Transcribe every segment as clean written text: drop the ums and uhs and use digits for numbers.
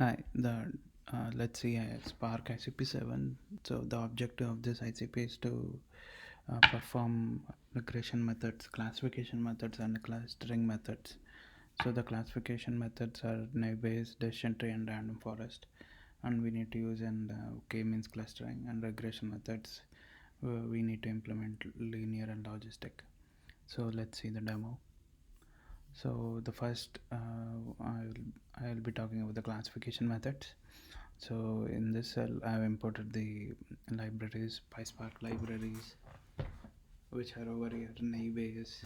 Hi, the let's see Spark ICP7. So the objective of this ICP is to perform regression methods, classification methods, and clustering methods. So the classification methods are naive-Bayes, decision tree, and random forest, and we need to use k-means clustering and regression methods. We need to implement linear and logistic. So let's see the demo. So the first I'll be talking about the classification methods. So in this cell I have imported the libraries, PySpark libraries, which are over here, Naivase,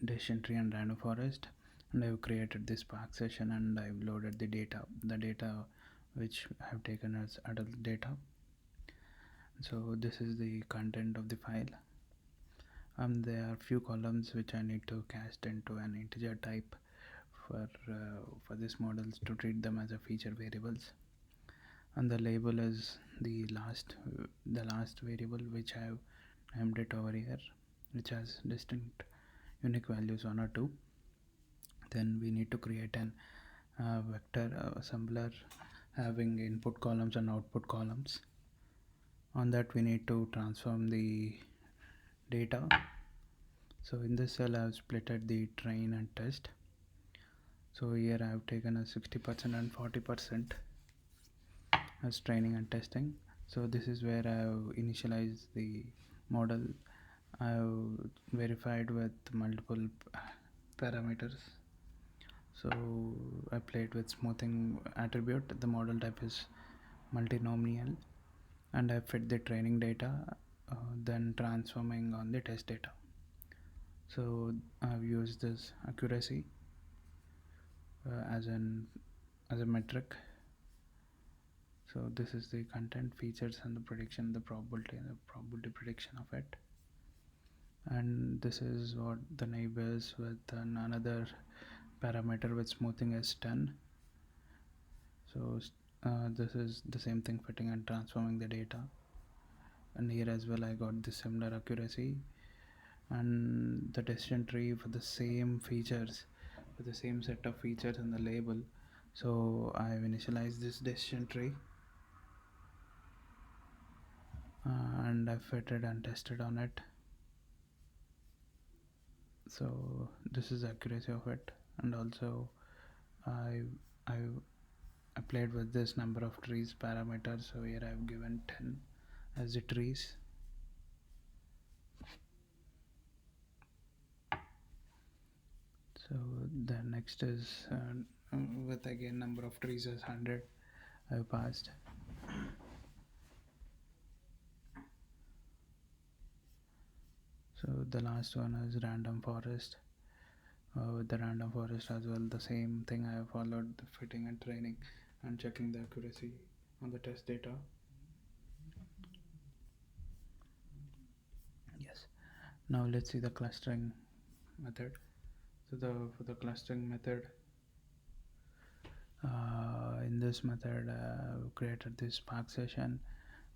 decision tree, and random forest. And I've created this Spark session and I've loaded the data which I have taken as adult data. So this is the content of the file. There are few columns which I need to cast into an integer type for these models to treat them as a feature variables, and the label is the last variable which I have named it over here, which has distinct unique values 1 or 2. Then we need to create an vector assembler having input columns and output columns. On that we need to transform the data. So in this cell I have splitted the train and test. So here I have taken a 60% and 40% as training and testing. So this is where I have initialized the model. I have verified with multiple parameters. So I played with smoothing attribute. The model type is multinomial, and I fit the training data, then transforming on the test data. So I've used this accuracy as a metric. So this is the content, features, and the prediction, the probability prediction of it. And this is what the neighbors with another parameter with smoothing is 10. So this is the same thing, fitting and transforming the data. And here as well I got the similar accuracy, and the decision tree for the same features, for the same set of features and the label. So I have initialized this decision tree, and I fitted and tested on it. So this is the accuracy of it. And also I I I played with this number of trees parameters. So here I have given 10 as the trees. So the next is with again number of trees as 100 I have passed. So the last one is random forest. With the random forest as well, the same thing I have followed, the fitting and training and checking the accuracy on the test data. Yes. Now let's see the clustering method. So for the clustering method, in this method I've created this Spark session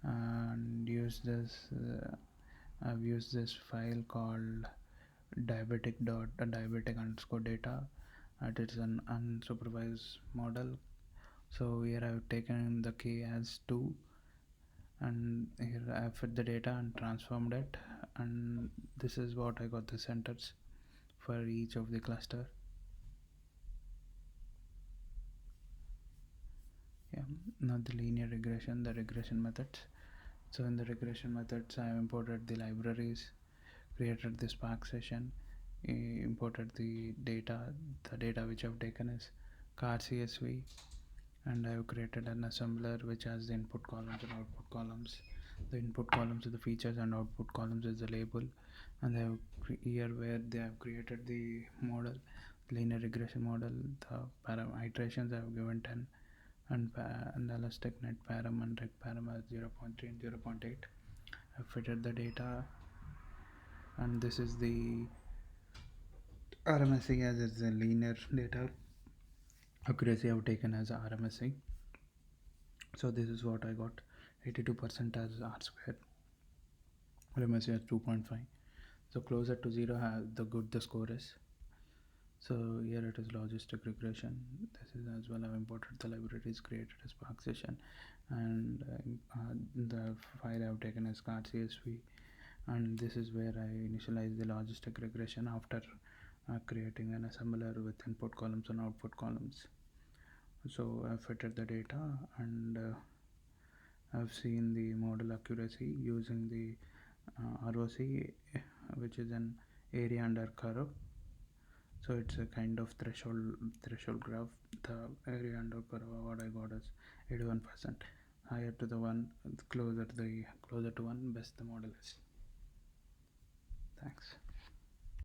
and I've used this file called diabetic underscore data. It is an unsupervised model. So here I've taken the k as 2, and here I fit the data and transformed it, and this is what I got the centers for each of the cluster. Yeah. Now the linear regression, the regression methods. So in the regression methods I have imported the libraries, created the Spark session, imported the data which I've taken is car CSV, and I've created an assembler which has the input columns and output columns. The input columns are the features and output columns is the label, and they have here where they have created the model, linear regression model. The iterations I have given 10, and elastic net param and reg param as 0.3 and 0.8. I fitted the data, and this is the RMSE as it's a linear data. Accuracy I have taken as RMSE. So this is what I got, 82% as R square. RMSE as 2.5. So closer to 0 the good the score is. So here it is logistic regression. This is as well how imported the library is created a Spark session, and the file I've taken as card CSV, and this is where I initialize the logistic regression after creating an assembler with input columns and output columns. So I've fitted the data, and I've seen the model accuracy using the ROC, which is an area under curve. So it's a kind of threshold graph. The area under curve what I got is 81%. Higher to the one, closer to one, best the model is. Thanks.